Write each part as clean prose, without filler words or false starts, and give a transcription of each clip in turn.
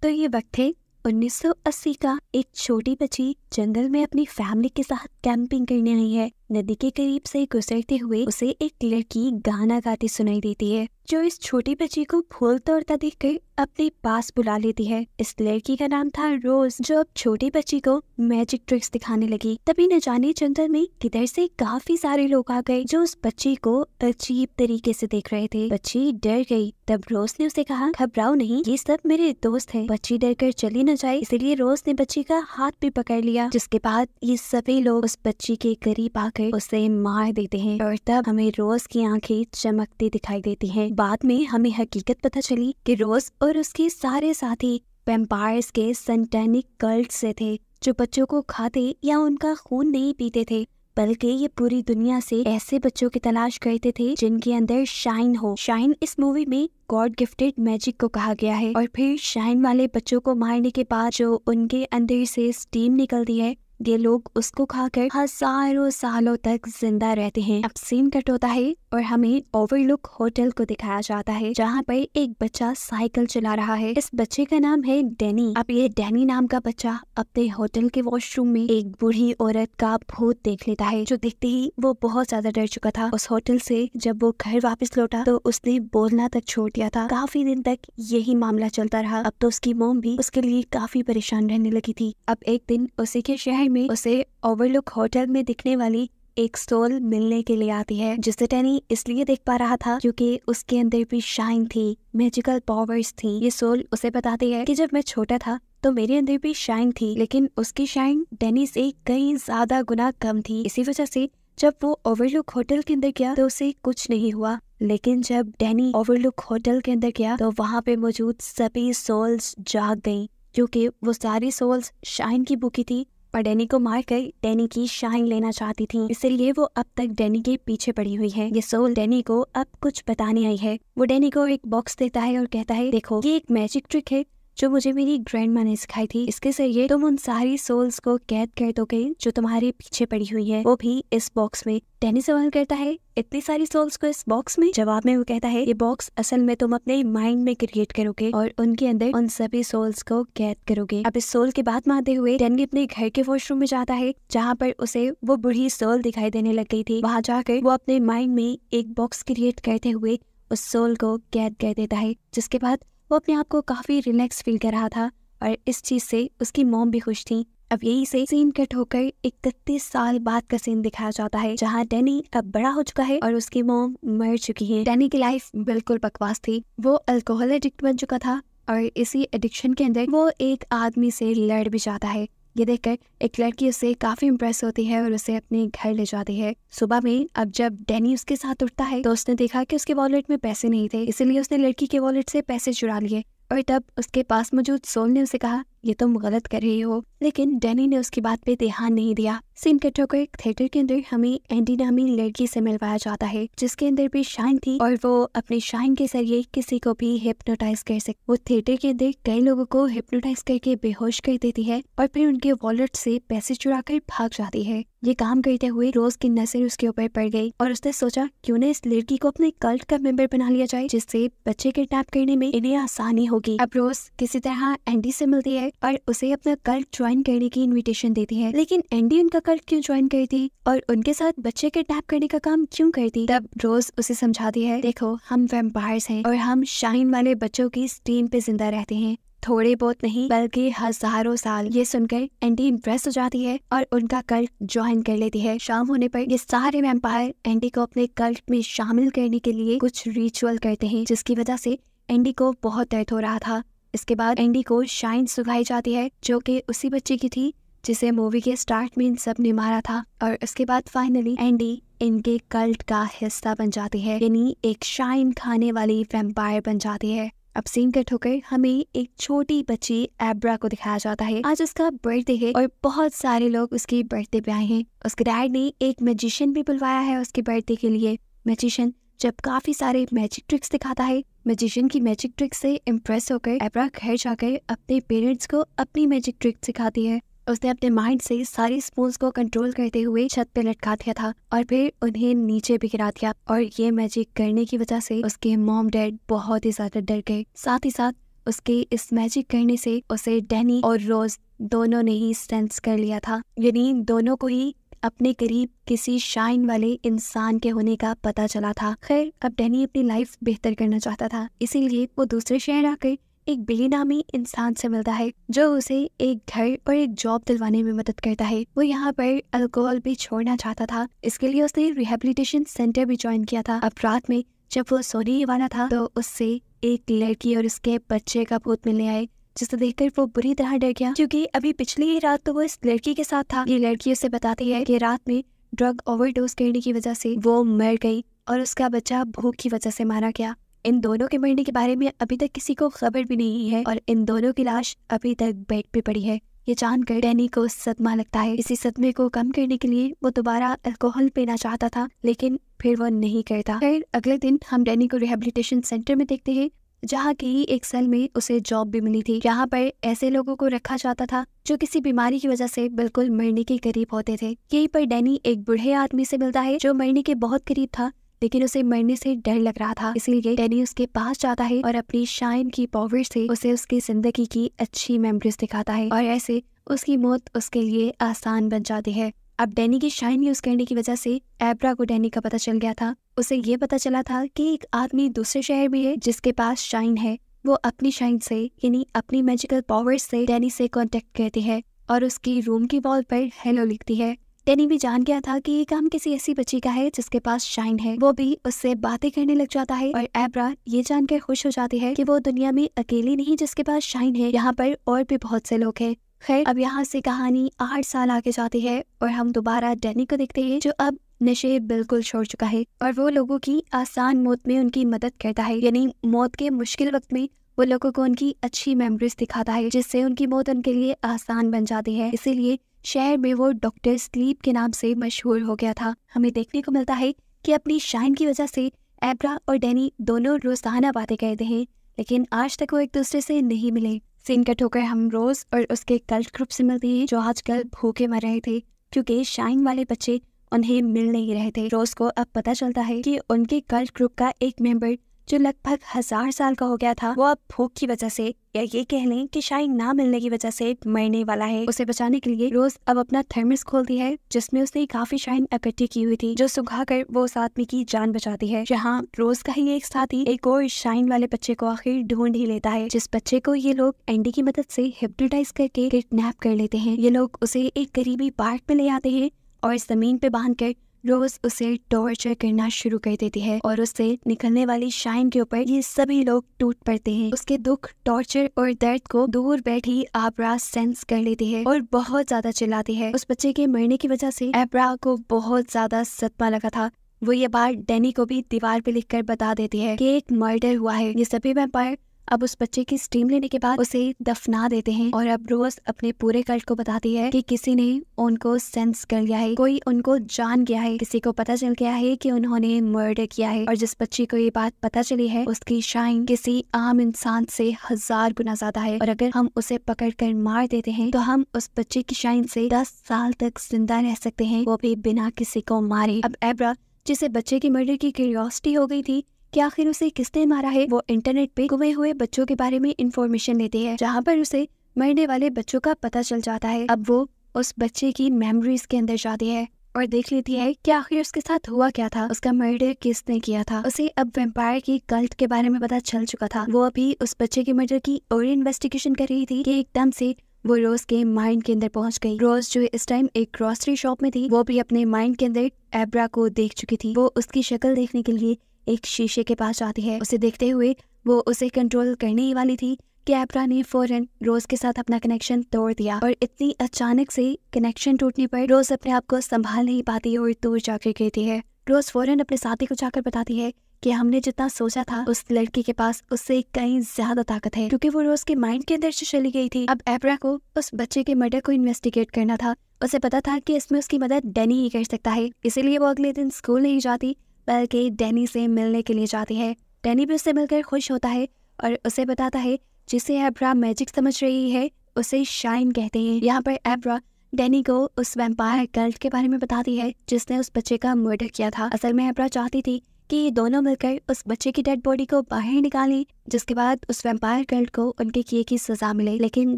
तो ये वक्त है 1980 का। एक छोटी बच्ची जंगल में अपनी फैमिली के साथ कैंपिंग करने आई है। नदी के करीब से गुजरते हुए उसे एक लड़की गाना गाती सुनाई देती है, जो इस छोटी बच्ची को फूल तोड़ता देखकर अपने पास बुला लेती है। इस लड़की का नाम था रोज, जो अब छोटी बच्ची को मैजिक ट्रिक्स दिखाने लगी। तभी न जाने जंगल में किधर से काफी सारे लोग आ गए, जो उस बच्ची को अजीब तरीके से देख रहे थे। बच्ची डर गई। तब रोज ने उसे कहा, घबराओ नहीं, ये सब मेरे दोस्त हैं। बच्ची डर कर चली न जाए, इसलिए रोज ने बच्ची का हाथ भी पकड़ लिया। जिसके बाद ये सभी लोग उस बच्ची के करीब आकर उसे मार देते हैं और तब हमें रोज की आंखें चमकती दिखाई देती हैं। बाद में हमें हकीकत पता चली कि रोज और उसके सारे साथी वैम्पायर्स के सैटेनिक कल्ट से थे, जो बच्चों को खाते या उनका खून नहीं पीते थे, बल्कि ये पूरी दुनिया से ऐसे बच्चों की तलाश करते थे जिनके अंदर शाइन हो। शाइन इस मूवी में गॉड गिफ्टेड मैजिक को कहा गया है। और फिर शाइन वाले बच्चों को मारने के बाद जो उनके अंदर से स्टीम निकलती है, ये लोग उसको खाकर हजारों सालों तक जिंदा रहते हैं। अब सीन कट होता है और हमें ओवरलुक होटल को दिखाया जाता है, जहाँ पर एक बच्चा साइकिल चला रहा है। इस बच्चे का नाम है डैनी। अब ये डैनी नाम का बच्चा अपने होटल के वॉशरूम में एक बूढ़ी औरत का भूत देख लेता है, जो देखते ही वो बहुत ज्यादा डर चुका था। उस होटल से जब वो घर वापस लौटा तो उसने बोलना तक छोड़ दिया था। काफी दिन तक यही मामला चलता रहा। अब तो उसकी मॉम भी उसके लिए काफी परेशान रहने लगी थी। अब एक दिन उसी के शहर में उसे ओवरलुक होटल में दिखने वाली एक सोल मिलने के लिए आती है, जिसे डैनी इसलिए देख पा रहा था क्योंकि उसके अंदर भी शाइन थी, मैजिकल पावर्स थी। ये सोल उसे बताती है कि जब मैं छोटा था तो मेरे अंदर भी शाइन थी, लेकिन उसकी शाइन डैनी से कई ज्यादा गुना कम थी। इसी वजह से जब वो ओवरलुक होटल के अंदर गया तो उसे कुछ नहीं हुआ। लेकिन जब डैनी ओवरलुक होटल के अंदर गया तो वहाँ पे मौजूद सभी सोल्स जाग गयी, क्योंकि वो सारी सोल्स शाइन की भूखी थी और डैनी को मारकर डैनी की शाइन लेना चाहती थी। इसलिए वो अब तक डैनी के पीछे पड़ी हुई है। ये सोल डैनी को अब कुछ बताने आई है। वो डैनी को एक बॉक्स देता है और कहता है, देखो ये एक मैजिक ट्रिक है जो मुझे मेरी ग्रैंडमा ने सिखाई थी। इसके जरिए तुम उन सारी सोल्स को कैद कर दोगे जो तुम्हारे पीछे पड़ी हुई है, वो भी इस बॉक्स में। डैनी सवाल करता है, इतनी सारी सोल्स को इस बॉक्स में? जवाब में वो कहता है, ये बॉक्स असल में तुम अपने माइंड में क्रिएट करोगे और उनके अंदर उन सभी सोल्स को कैद करोगे। अब इस सोल की बात मानते हुए डैनी अपने घर के वॉशरूम में जाता है, जहाँ पर उसे वो बुढ़ी सोल दिखाई देने लग गई थी। वहाँ जाकर वो अपने माइंड में एक बॉक्स क्रिएट करते हुए उस सोल को कैद कर देता है, जिसके बाद वो अपने आप को काफी रिलैक्स फील कर रहा था और इस चीज से उसकी मॉम भी खुश थी। अब यही से सीन कट होकर 31 साल बाद का सीन दिखाया जाता है, जहाँ डैनी अब बड़ा हो चुका है और उसकी मॉम मर चुकी है। डैनी की लाइफ बिल्कुल बकवास थी। वो अल्कोहल एडिक्ट बन चुका था और इसी एडिक्शन के अंदर वो एक आदमी से लड़ भी जाता है। ये देखकर एक लड़की उससे काफी इम्प्रेस होती है और उसे अपने घर ले जाती है। सुबह में अब जब डैनी उसके साथ उठता है तो उसने देखा कि उसके वॉलेट में पैसे नहीं थे, इसलिए उसने लड़की के वॉलेट से पैसे चुरा लिए। और तब उसके पास मौजूद सोल ने उसे कहा, ये तुम गलत कर रही हो, लेकिन डैनी ने उसकी बात पे ध्यान नहीं दिया। सीन कट होकर एक थिएटर के अंदर हमें एंडी नामी लड़की से मिलवाया जाता है, जिसके अंदर भी शाइन थी और वो अपनी शाइन के जरिए किसी को भी हिप्नोटाइज कर सकती। वो थिएटर के अंदर कई लोगों को हिप्नोटाइज करके बेहोश कर देती है और फिर उनके वॉलेट से पैसे चुरा कर भाग जाती है। ये काम करते हुए रोज की नजर उसके ऊपर पड़ गई और उसने सोचा क्यों न इस लड़की को अपने कल्ट का मेंबर बना लिया जाए, जिससे बच्चे किडनैप करने में इन्हें आसानी होगी। अब रोज किसी तरह एंडी से मिलती है और उसे अपना कल्ट ज्वाइन करने की इनविटेशन देती है, लेकिन एंडी उनका कल्ट क्यों ज्वाइन करती और उनके साथ बच्चे किडनैप करने का काम क्यों करती? तब रोज उसे समझाती है, देखो हम वैम्पायर्स हैं और हम शाइन वाले बच्चों की स्टीम पे जिंदा रहते हैं, थोड़े बहुत नहीं बल्कि हजारों साल। ये सुनकर एंडी इम्प्रेस हो जाती है और उनका कल्ट ज्वाइन कर लेती है। शाम होने पर ये सारे वैम्पायर एंडी को अपने कल्ट में शामिल करने के लिए कुछ रिचुअल करते हैं, जिसकी वजह से एंडी को बहुत दर्द हो रहा था। इसके बाद एंडी को शाइन सुखाई जाती है, जो कि उसी बच्चे की थी जिसे मूवी के स्टार्ट में इन सब ने मारा था। और उसके बाद फाइनली एंडी इनके कल्ट का हिस्सा बन जाती है, यानी एक शाइन खाने वाली वैम्पायर बन जाती है। अब सीन कट होकर हमें एक छोटी बच्ची एब्रा को दिखाया जाता है। आज उसका बर्थडे है और बहुत सारे लोग उसकी बर्थडे पे आए हैं। उसके डैड ने एक मैजिशियन भी बुलवाया है उसके बर्थडे के लिए। मैजिशियन जब काफी सारे मैजिक ट्रिक्स दिखाता है, मैजिशियन की मैजिक ट्रिक से इम्प्रेस होकर एब्रा घर जाकर अपने पेरेंट्स को अपनी मैजिक ट्रिक सिखाती है। उसने अपने माइंड से सारी स्पून्स को कंट्रोल करते हुए छत पे लटका दिया था और फिर उन्हें नीचे भी गिरा दिया। और ये मैजिक करने की वजह से उसके मॉम डैड बहुत ही ज्यादा डर गए। साथ ही साथ उसके इस मैजिक करने से उसे डैनी और रोज दोनों ने ही सेंस कर लिया था, यानी दोनों को ही अपने करीब किसी शाइन वाले इंसान के होने का पता चला था। खैर, अब डैनी अपनी लाइफ बेहतर करना चाहता था, इसीलिए वो दूसरे शहर आकर एक बिली नामी इंसान से मिलता है जो उसे एक घर और एक जॉब दिलवाने में मदद करता है। वो यहाँ पर अल्कोहल भी छोड़ना चाहता था, इसके लिए उसने रिहेबिलिटेशन सेंटर भी ज्वाइन किया था। अब रात में जब वो सोने ही वाला था तो उससे एक लड़की और उसके बच्चे का भूत मिलने आए, जिसे देखकर वो बुरी तरह डर गया, क्योंकि अभी पिछली ही रात तो वो इस लड़की के साथ था। ये लड़की उसे बताती है कि रात में ड्रग ओवरडोज करने की वजह से वो मर गई और उसका बच्चा भूख की वजह से मारा गया। इन दोनों के मरने के बारे में अभी तक किसी को खबर भी नहीं है और इन दोनों की लाश अभी तक बेड पे पड़ी है। ये जानकर डैनी को सदमा लगता है। इसी सदमे को कम करने के लिए वो दोबारा अल्कोहल पीना चाहता था, लेकिन फिर वो नहीं करता। फिर अगले दिन हम डैनी को रिहेबिलिटेशन सेंटर में देखते हैं, जहाँ की एक सेल में उसे जॉब भी मिली थी। यहाँ पर ऐसे लोगों को रखा जाता था जो किसी बीमारी की वजह से बिल्कुल मरने के करीब होते थे। यहीं पर डैनी एक बूढ़े आदमी से मिलता है जो मरने के बहुत करीब था, लेकिन उसे मरने से डर लग रहा था। इसीलिए डैनी उसके पास जाता है और अपनी शाइन की पावर से उसे उसकी जिंदगी की अच्छी मेमोरीज दिखाता है और ऐसे उसकी मौत उसके लिए आसान बन जाती है। अब डैनी की शाइन यूज करने की वजह से एब्रा को डैनी का पता चल गया था। उसे ये पता चला था कि एक आदमी दूसरे शहर में है जिसके पास शाइन है। वो अपनी शाइन से यानी अपनी मैजिकल पावर्स से डैनी से कांटेक्ट करती है और उसकी रूम की वॉल पर हेलो लिखती है। डैनी भी जान गया था कि ये काम किसी ऐसी बच्ची का है जिसके पास शाइन है। वो भी उससे बातें करने लग जाता है और एब्रा ये जानकर खुश हो जाती है कि वो दुनिया में अकेली नहीं जिसके पास शाइन है, यहाँ पर और भी बहुत से लोग हैं। खैर, अब यहाँ से कहानी 8 साल आगे जाती है और हम दोबारा डैनी को देखते हैं जो अब नशे बिल्कुल छोड़ चुका है और वो लोगों की आसान मौत में उनकी मदद करता है, यानी मौत के मुश्किल वक्त में वो लोगों को उनकी अच्छी मेमोरीज दिखाता है, जिससे उनकी मौत उनके लिए आसान बन जाती है। इसीलिए शहर में वो डॉक्टर स्लीप के नाम से मशहूर हो गया था। हमें देखने को मिलता है कि अपनी शाइन की वजह से एब्रा और डैनी दोनों रोजाना बातें करते हैं, लेकिन आज तक वो एक दूसरे से नहीं मिले। सीन कट होकर हम रोज और उसके कल्ट ग्रुप से मिलते हैं जो आजकल भूखे मर रहे थे क्योंकि शाइन वाले बच्चे उन्हें मिल नहीं रहे थे। रोज को अब पता चलता है कि उनके कल्ट ग्रुप का एक मेंबर जो लगभग 1000 साल का हो गया था, वो अब भूख की वजह से या ये कह लें कि शाइन ना मिलने की वजह से मरने वाला है। उसे बचाने के लिए रोज अब अपना थर्मस खोलती है जिसमें उसने काफी शाइन इकट्ठी की हुई थी, जो सुखाकर वो उस आदमी की जान बचाती है। जहाँ रोज का ही एक साथी एक और शाइन वाले बच्चे को आखिर ढूंढ ही लेता है, जिस बच्चे को ये लोग एंडी की मदद से हिप्नोटाइज करके किडनैप कर लेते हैं। ये लोग उसे एक करीबी पार्क में ले आते हैं और जमीन पे बांधकर रोज उसे टॉर्चर करना शुरू कर देती है और उससे निकलने वाली शाइन के ऊपर ये सभी लोग टूट पड़ते हैं। उसके दुख, टॉर्चर और दर्द को दूर बैठी एब्रा सेंस कर लेती है और बहुत ज्यादा चिल्लाती है। उस बच्चे के मरने की वजह से एब्रा को बहुत ज्यादा सदमा लगा था। वो ये बात डैनी को भी दीवार पे लिखकर बता देती है कि एक मर्डर हुआ है। ये सभी वैम्पायर अब उस बच्चे की स्टीम लेने के बाद उसे दफना देते हैं और अब रोज अपने पूरे कल्ट को बताती है कि किसी ने उनको सेंस कर लिया है, कोई उनको जान गया है, किसी को पता चल गया है कि उन्होंने मर्डर किया है। और जिस बच्ची को ये बात पता चली है उसकी शाइन किसी आम इंसान से 1000 गुना ज्यादा है और अगर हम उसे पकड़ कर मार देते हैं तो हम उस बच्चे की शाइन से 10 साल तक जिंदा रह सकते हैं, वो भी बिना किसी को मारे। अब एब्रा, जिसे बच्चे की मर्डर की क्यूरियोसिटी हो गई थी कि आखिर उसे किसने मारा है, वो इंटरनेट पे गुमे हुए बच्चों के बारे में इंफॉर्मेशन लेती है, जहाँ पर उसे मरने वाले बच्चों का पता चल जाता है। अब वो उस बच्चे की मेमोरीज के अंदर जाती है और देख लेती है कि आखिर उसके साथ हुआ क्या था, उसका मर्डर किसने किया था। उसे अब वैम्पायर की कल्ट के बारे में पता चल चुका था। वो अभी उस बच्चे के मर्डर की और इन्वेस्टिगेशन कर रही थी कि एकदम से वो रोज के माइंड के अंदर पहुंच गई। रोज जो इस टाइम एक ग्रोसरी शॉप में थी, वो भी अपने माइंड के अंदर एब्रा को देख चुकी थी। वो उसकी शक्ल देखने के लिए एक शीशे के पास जाती है। उसे देखते हुए वो उसे कंट्रोल करने ही वाली थी कि एब्रा ने फौरन रोज के साथ अपना कनेक्शन तोड़ दिया और इतनी अचानक से कनेक्शन टूटने पर रोज अपने आप को संभाल नहीं पाती और दूर जाकर गिरती है। रोज फौरन अपने साथी को जाकर बताती है कि हमने जितना सोचा था उस लड़की के पास उससे कहीं ज्यादा ताकत है, क्योंकि वो रोज के माइंड के अंदर से चली गई थी। अब एब्रा को उस बच्चे के मर्डर को इन्वेस्टिगेट करना था। उसे पता था कि इसमें उसकी मदद डैनी ही कर सकता है, इसीलिए वो अगले दिन स्कूल नहीं जाती बल्कि डैनी से मिलने के लिए जाती है। डैनी भी उससे मिलकर खुश होता है और उसे बताता है जिसे एब्रा मैजिक समझ रही है उसे शाइन कहते हैं। यहाँ पर एब्रा डैनी को उस वैम्पायर कल्ट के बारे में बताती है जिसने उस बच्चे का मर्डर किया था। असल में एब्रा चाहती थी कि ये दोनों मिलकर उस बच्चे की डेड बॉडी को बाहर निकालें, जिसके बाद उस वैम्पायर गर्ल को उनके किए की सजा मिले। लेकिन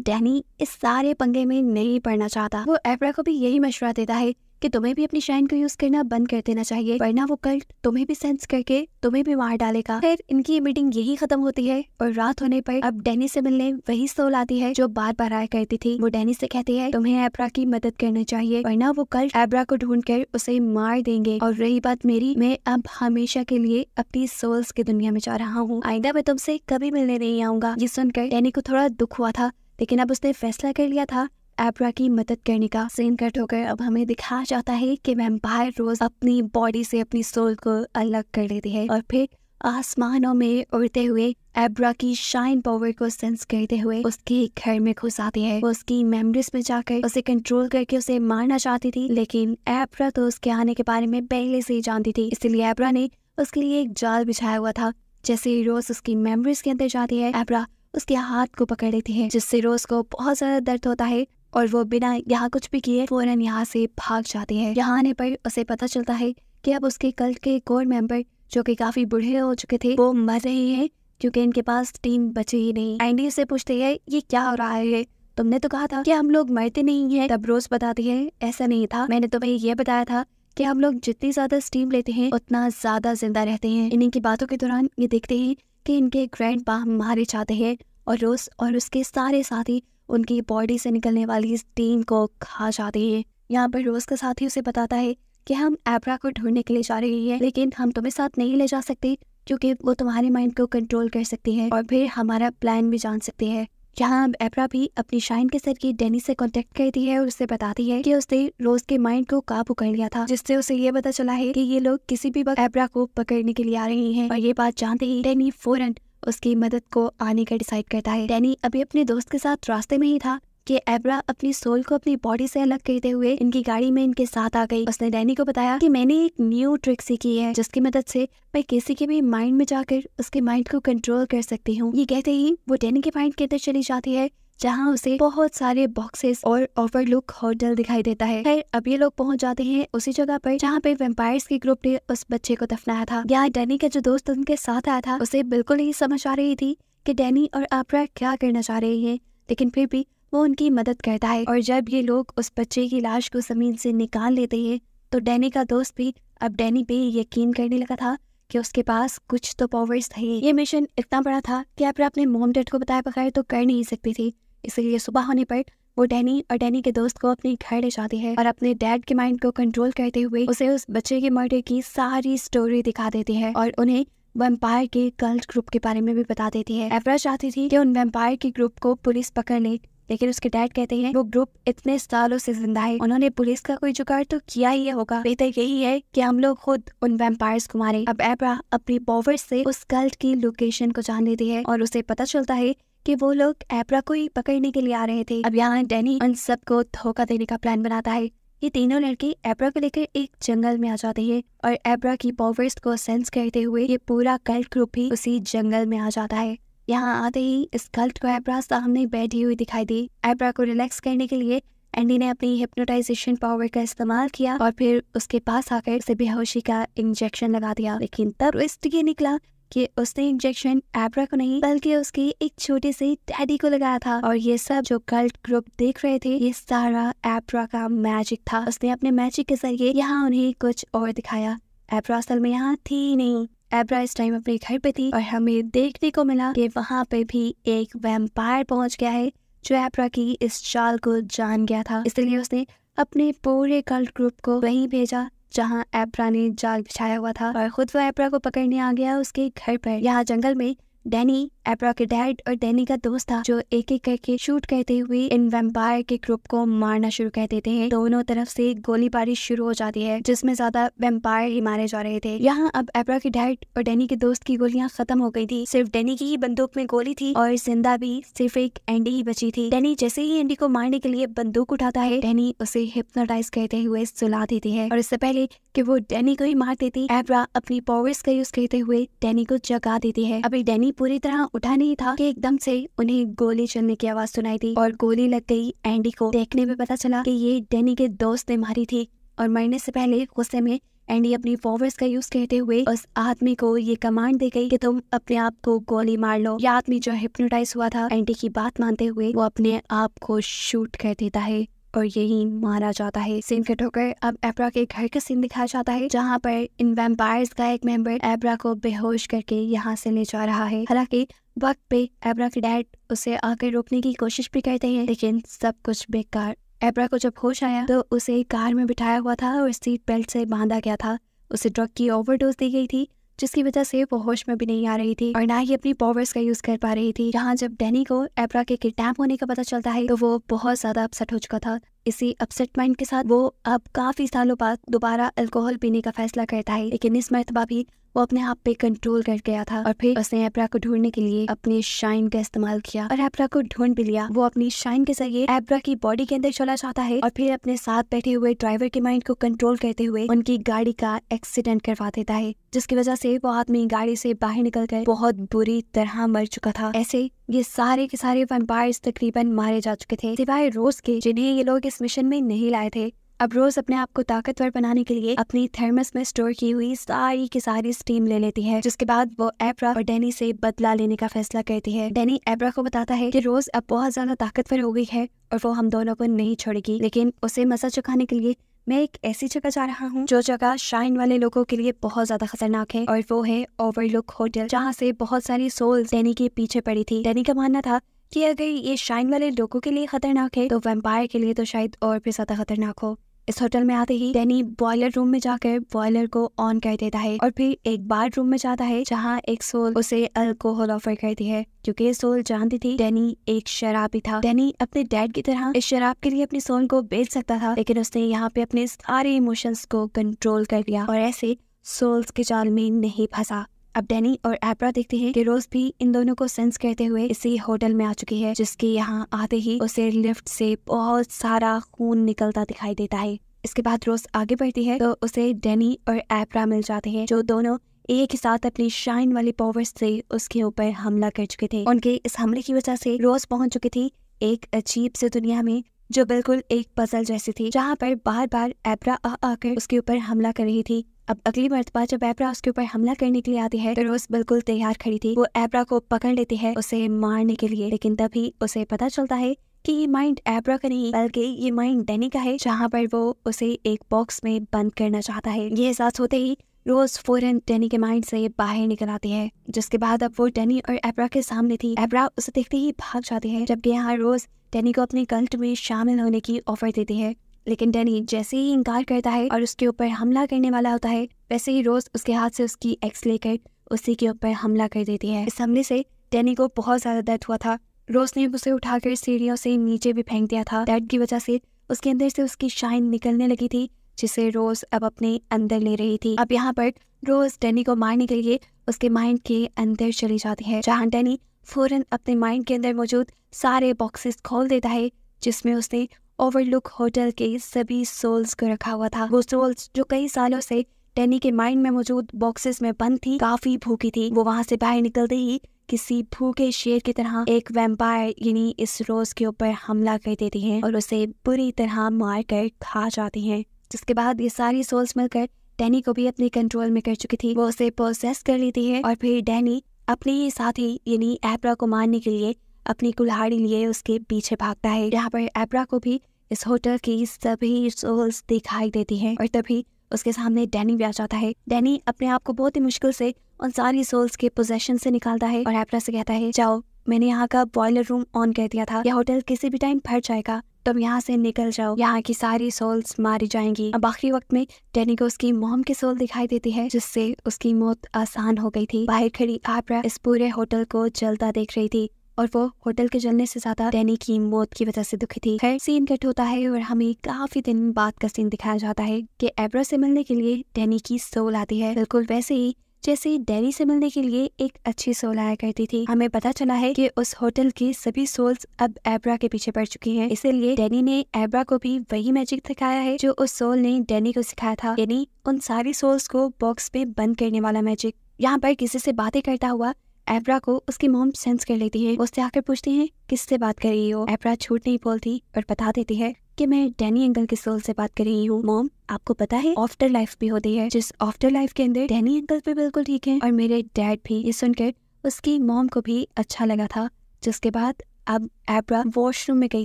डैनी इस सारे पंगे में नहीं पड़ना चाहता। वो एब्रा को भी यही मशवरा देता है कि तुम्हें भी अपनी शाइन को यूज करना बंद कर देना चाहिए, वरना वो कल्ट तुम्हें भी सेंस करके तुम्हें भी मार डालेगा। फिर इनकी मीटिंग यही खत्म होती है और रात होने पर अब डैनी से मिलने वही सोल आती है जो बार बार आया करती थी। वो डैनी से कहती है तुम्हें एब्रा की मदद करनी चाहिए, वरना वो कल्ट एब्रा को ढूंढकर उसे मार देंगे। और रही बात मेरी, मैं अब हमेशा के लिए अपनी सोल्स की दुनिया में जा रहा हूँ, आइंदा मैं तुमसे कभी मिलने नहीं आऊंगा। ये सुनकर डैनी को थोड़ा दुख हुआ था, लेकिन अब उसने फैसला कर लिया था एब्रा की मदद करने का। सीन कट होकर अब हमें दिखाया जाता है कि वैम्पायर रोज अपनी बॉडी से अपनी सोल को अलग कर लेती है और फिर आसमानों में उड़ते हुए एब्रा की शाइन पावर को सेंस करते हुए उसके घर में घुस आती है। वो उसकी मेमोरीज में जाकर उसे कंट्रोल करके उसे मारना चाहती थी, लेकिन एब्रा तो उसके आने के बारे में पहले से ही जानती थी, इसलिए एब्रा ने उसके लिए एक जाल बिछाया हुआ था। जैसे ही रोज उसकी मेमोरीज के अंदर जाती है, एब्रा उसके हाथ को पकड़ लेती है, जिससे रोज को बहुत ज्यादा दर्द होता है और वो बिना यहाँ कुछ भी किए फौरन यहाँ से भाग जाती है। यहाँ आने पर उसे पता चलता है कि अब उसके कल्ट के कोर मेंबर जो कि काफी बूढ़े हो चुके थे वो मर रहे हैं, क्योंकि इनके पास टीम बची ही नहीं। एंडी से पूछते है ये क्या हो रहा है, तुमने तो कहा था कि हम लोग मरते नहीं है। तब रोज बताती है ऐसा नहीं था, मैंने तुम्हें ये बताया था कि हम लोग जितनी ज्यादा स्टीम लेते हैं उतना ज्यादा जिंदा रहते हैं। इन्हीं की बातों के दौरान ये देखते हैं कि इनके ग्रैंडपा मारे जाते हैं और रोज और उसके सारे साथी उनकी बॉडी से निकलने वाली स्टीम को खा जाते हैं। यहाँ पर रोज का साथी उसे बताता है कि हम एब्रा को ढूंढने के लिए जा रहे हैं, लेकिन हम तुम्हें साथ नहीं ले जा सकते क्योंकि वो तुम्हारे माइंड को कंट्रोल कर सकती है और फिर हमारा प्लान भी जान सकती है। यहाँ एब्रा भी अपनी शाइन के जरिए डैनी से कांटेक्ट करती है और उससे बताती है कि उसने रोज के माइंड को काबू कर लिया था, जिससे उसे ये पता चला है कि ये लोग किसी भी वक्त एब्रा को पकड़ने के लिए आ रहे हैं। और ये बात जानते ही डैनी फौरन उसकी मदद को आने का डिसाइड करता है। डैनी अभी अपने दोस्त के साथ रास्ते में ही था कि एब्रा अपनी सोल को अपनी बॉडी से अलग करते हुए इनकी गाड़ी में इनके साथ आ गई। उसने डैनी को बताया कि मैंने एक न्यू ट्रिक सीखी है जिसकी मदद से मैं किसी के भी माइंड में जाकर उसके माइंड को कंट्रोल कर सकती हूँ। ये कहते ही वो डैनी के माइंड के अंदर चली जाती है, जहाँ उसे बहुत सारे बॉक्सेस और ओवरलुक होटल दिखाई देता है। खैर अब ये लोग पहुंच जाते हैं उसी जगह पर जहाँ पे वैम्पायर्स के ग्रुप ने उस बच्चे को दफनाया था। यहाँ डैनी का जो दोस्त उनके साथ आया था उसे बिल्कुल नहीं समझ आ रही थी कि डैनी और एब्रा क्या करना चाह रहे हैं, लेकिन फिर भी वो उनकी मदद करता है। और जब ये लोग उस बच्चे की लाश को जमीन से निकाल लेते हैं तो डैनी का दोस्त भी अब डैनी पे यकीन करने लगा था कि उसके पास कुछ तो पावर्स थे। ये मिशन इतना बड़ा था कि एब्रा अपने मॉम डैड को बताए बगैर तो कर नहीं सकती थी, इसलिए सुबह होने पर वो डैनी और डैनी के दोस्त को अपने घर ले जाती है और अपने डैड के माइंड को कंट्रोल करते हुए उसे उस बच्चे के मर्डर की सारी स्टोरी दिखा देती है और उन्हें वैम्पायर के कल्ट ग्रुप के बारे में भी बता देती है। एब्रा चाहती थी कि उन वैम्पायर के ग्रुप को पुलिस पकड़ ले, लेकिन उसके डैड कहते हैं वो ग्रुप इतने सालों से जिंदा है, उन्होंने पुलिस का कोई जुगाड़ तो किया ही होगा, बेहतर यही है कि हम लोग खुद उन वैम्पायर्स को मारे। अब एब्रा अपनी पावर से उस कल्ट की लोकेशन को जान लेती है और उसे पता चलता है कि वो लोग एब्रा को ही पकड़ने के लिए आ रहे थे। अब यहाँ डैनी उन सबको धोखा देने का प्लान बनाता है। ये तीनों लड़के एब्रा को लेकर एक जंगल में आ जाते हैं और एब्रा की पावर्स को सेंस करते हुए ये पूरा कल्ट ग्रुप भी उसी जंगल में आ जाता है। यहाँ आते ही इस कल्ट को एब्रा सामने बैठी हुई दिखाई दी। एब्रा को रिलैक्स करने के लिए एंडी ने अपनी हिप्नोटाइजेशन पावर का इस्तेमाल किया और फिर उसके पास आकर उसे बेहोशी का इंजेक्शन लगा दिया, लेकिन तब ट्विस्ट ये निकला कि उसने इंजेक्शन एब्रा को नहीं बल्कि उसके एक छोटे से डैडी को लगाया था। और ये सब जो कल्ट ग्रुप देख रहे थे ये सारा एब्रा का मैजिक था। उसने अपने मैजिक के जरिए यहाँ उन्हें कुछ और दिखाया। एब्रा असल में यहाँ थी ही नहीं। एब्रा इस टाइम अपने घर पे थी और हमें देखने को मिला कि वहाँ पे भी एक वैम्पायर पहुंच गया है जो एब्रा की इस चाल को जान गया था, इसलिए उसने अपने पूरे कल्ट ग्रुप को वहीं भेजा जहां एब्रा ने जाल बिछाया हुआ था और खुद वो एब्रा को पकड़ने आ गया उसके घर पर। यहाँ जंगल में डैनी, एब्रा के डैड और डैनी का दोस्त था जो एक एक करके शूट करते हुए इन वैम्पायर के ग्रुप को मारना शुरू कर देते हैं। दोनों तरफ से गोलीबारी शुरू हो जाती है जिसमें ज्यादा वैम्पायर ही मारे जा रहे थे। यहाँ अब एब्रा के डैड और डैनी के दोस्त की गोलियां खत्म हो गई थी, सिर्फ डैनी की ही बंदूक में गोली थी और जिंदा भी सिर्फ एक एंडी ही बची थी। डैनी जैसे ही एंडी को मारने के लिए बंदूक उठाता है डैनी उसे हिप्नोटाइज करते हुए सुला देती है और इससे पहले कि वो डैनी को ही मार देती एब्रा अपनी पावर्स का यूज करते हुए डैनी को जगा देती है। अभी डैनी पूरी तरह उठा नहीं था कि एकदम से उन्हें गोली चलने की आवाज सुनाई दी और गोली लग गई एंडी को। देखने में पता चला कि ये डैनी के दोस्त ने मारी थी और मरने से पहले गुस्से में एंडी अपनी पावर्स का यूज करते हुए उस आदमी को ये कमांड दे गई कि तुम अपने आप को गोली मार लो। यह आदमी जो हिप्नोटाइज हुआ था एंडी की बात मानते हुए वो अपने आप को शूट कर देता है और यही मारा जाता है। सीन कट होकर अब एब्रा के घर का सीन दिखाया जाता है जहाँ पर इन वैम्पायर्स का एक मेंबर एब्रा को बेहोश करके यहाँ से ले जा रहा है। हालांकि वक्त पे एब्रा के डैड उसे आकर रोकने की कोशिश भी करते हैं लेकिन सब कुछ बेकार। एब्रा को जब होश आया तो उसे कार में बिठाया हुआ था और सीट बेल्ट से बांधा गया था। उसे ड्रग की ओवरडोज दी गई थी जिसकी वजह से वो होश में भी नहीं आ रही थी और ना ही अपनी पावर्स का यूज कर पा रही थी। जहाँ जब डैनी को एब्रा के किडनैप होने का पता चलता है तो वो बहुत ज्यादा अपसेट हो चुका था। इसी अपसेट माइंड के साथ वो अब काफी सालों बाद दोबारा अल्कोहल पीने का फैसला करता है, लेकिन इस मर्तबा भी वो अपने आप पे कंट्रोल कर गया था और फिर उसने एब्रा को ढूंढने के लिए अपनी शाइन का इस्तेमाल किया और एब्रा को ढूंढ भी लिया। वो अपनी शाइन के जरिए एब्रा की बॉडी के अंदर चला जाता है और फिर अपने साथ बैठे हुए ड्राइवर के माइंड को कंट्रोल करते हुए उनकी गाड़ी का एक्सीडेंट करवा देता है, जिसकी वजह से वो आदमी गाड़ी से बाहर निकलकर बहुत बुरी तरह मर चुका था। ऐसे ये सारे के सारे वैम्पायर्स तकरीबन मारे जा चुके थे सिवाय रोज के, जिन्हें ये लोग इस मिशन में नहीं लाए थे। अब रोज अपने आप को ताकतवर बनाने के लिए अपनी थर्मस में स्टोर की हुई सारी की सारी स्टीम ले लेती है, जिसके बाद वो एब्रा और डैनी से बदला लेने का फैसला करती है। डैनी एब्रा को बताता है कि रोज अब बहुत ज्यादा ताकतवर हो गई है और वो हम दोनों को नहीं छोड़ेगी, लेकिन उसे मजा चुकाने के लिए मैं एक ऐसी जगह जा रहा हूँ जो जगह शाइन वाले लोगों के लिए बहुत ज्यादा खतरनाक है और वो है ओवरलुक होटल, जहाँ से बहुत सारी सोल्स डैनी के पीछे पड़ी थी। डैनी का मानना था कि अगर ये शाइन वाले लोगों के लिए खतरनाक है तो वैम्पायर के लिए तो शायद और भी ज्यादा खतरनाक हो। इस होटल में आते ही डैनी बॉयलर रूम में जाकर बॉयलर को ऑन कर देता है और फिर एक बार रूम में जाता है जहाँ एक सोल उसे अल्कोहल ऑफर करती है, क्योंकि सोल जानती थी डैनी एक शराबी था। डैनी अपने डैड की तरह इस शराब के लिए अपनी सोल को बेच सकता था, लेकिन उसने यहाँ पे अपने सारे इमोशंस को कंट्रोल कर लिया और ऐसे सोल्स के जाल में नहीं फंसा। अब डैनी और एब्रा देखते हैं कि रोज भी इन दोनों को सेंस करते हुए इसी होटल में आ चुकी है, जिसके यहाँ आते ही उसे लिफ्ट से बहुत सारा खून निकलता दिखाई देता है। इसके बाद रोज आगे बढ़ती है तो उसे डैनी और एब्रा मिल जाते हैं, जो दोनों एक ही साथ अपनी शाइन वाली पावर्स से उसके ऊपर हमला कर चुके थे। उनके इस हमले की वजह से रोज पहुंच चुकी थी एक अजीब से दुनिया में जो बिल्कुल एक पजल जैसी थी, जहाँ पर बार बार एब्रा आकर उसके ऊपर हमला कर रही थी। अब अगली मर्तबा जब एब्रा उसके ऊपर हमला करने के लिए आती है तो रोज बिल्कुल तैयार खड़ी थी। वो एब्रा को पकड़ लेती है उसे मारने के लिए, लेकिन तभी उसे पता चलता है कि ये माइंड एब्रा का नहीं बल्कि ये माइंड डैनी का है, जहाँ पर वो उसे एक बॉक्स में बंद करना चाहता है। ये एहसास होते ही रोज फौरन डैनी के माइंड से बाहर निकल आती है, जिसके बाद अब वो डैनी और एब्रा के सामने थी। एब्रा उसे देखते ही भाग जाती है, जबकि यहाँ रोज डैनी को अपने कल्ट में शामिल होने की ऑफर देती है, लेकिन डैनी जैसे ही इनकार करता है और उसके ऊपर हमला करने वाला होता है, वैसे ही रोज उसके हाथ से उसकी एक्स लेकर उसी के ऊपर हमला कर देती है। इस हमले से डैनी को बहुत ज्यादा दर्द हुआ था। रोज ने उसे उठाकर सीढ़ियों से नीचे भी फेंक दिया था। दर्द की वजह से उसके अंदर से उसकी शाइन निकलने लगी थी, जिसे रोज अब अपने अंदर ले रही थी। अब यहाँ पर रोज डैनी को मारने के लिए उसके माइंड के अंदर चली जाती है, जहाँ डैनी फौरन अपने माइंड के अंदर मौजूद सारे बॉक्सेस खोल देता है, जिसमें उसने ओवरलुक होटल के सभी सोल्स को रखा हुआ था। वो सोल्स जो कई सालों से डैनी के माइंड में मौजूद बॉक्सेस में बंद थी, काफी भूखी थी। वो वहां से बाहर निकलते ही किसी भूखे शेर की तरह एक वैम्पायर यानी इस रोज के ऊपर हमला कर देती हैं और उसे बुरी तरह मार कर खा जाती हैं। जिसके बाद ये सारी सोल्स मिलकर डैनी को भी अपने कंट्रोल में कर चुकी थी। वो उसे पोसेस कर लेती है और फिर डैनी अपने ही साथी यानी एब्रा को मारने के लिए अपनी कुल्हाड़ी लिए उसके पीछे भागता है। यहाँ पर एब्रा को भी इस होटल की सभी सोल्स दिखाई देती हैं और तभी उसके सामने डैनी भी आ जाता है। डैनी अपने आप को बहुत ही मुश्किल से उन सारी सोल्स के पोजेशन से निकालता है और एब्रा से कहता है, जाओ, मैंने यहाँ का बॉयलर रूम ऑन कर दिया था, यह होटल किसी भी टाइम फट जाएगा, तुम यहाँ से निकल जाओ, यहाँ की सारी सोल्स मारी जाएंगी। अब आखिरी वक्त में डैनी को उसकी मॉम की सोल दिखाई देती है, जिससे उसकी मौत आसान हो गई थी। बाहर खड़ी एब्रा इस पूरे होटल को जलता देख रही थी और वो होटल के जलने से ज्यादा डैनी की मौत की वजह से दुखी थी। खैर सीन कट होता है और हमें काफी दिन बाद का सीन दिखाया जाता है कि एब्रा से मिलने के लिए डैनी की सोल आती है, बिल्कुल वैसे ही जैसे डैनी से मिलने के लिए एक अच्छी सोल आया करती थी। हमें पता चला है कि उस होटल की सभी सोल्स अब एब्रा के पीछे पड़ चुकी हैं, इसीलिए डैनी ने एब्रा को भी वही मैजिक सिखाया है जो उस सोल ने डैनी को सिखाया था, यानी उन सारी सोल्स को बॉक्स में बंद करने वाला मैजिक। यहाँ पर किसी से बातें करता हुआ एब्रा को उसकी मॉम सेंस कर लेती है। उससे आकर पूछती है, किससे बात कर रही हो? एब्रा झूठ नहीं बोलती और बता देती है कि मैं डैनी अंकल के सोल से बात कर रही हूँ। मॉम, आपको पता है आफ्टर लाइफ भी होती है, जिस आफ्टर लाइफ के अंदर डैनी अंकल भी बिल्कुल ठीक है और मेरे डैड भी। ये सुनकर उसकी मॉम को भी अच्छा लगा था। जिसके बाद अब एब्रा वॉशरूम में गई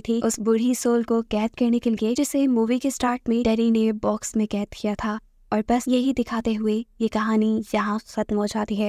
थी उस बूढ़ी सोल को कैद करने के लिए, जिसे मूवी के स्टार्ट में डैडी ने बॉक्स में कैद किया था। और बस यही दिखाते हुए ये कहानी यहाँ खत्म हो जाती है।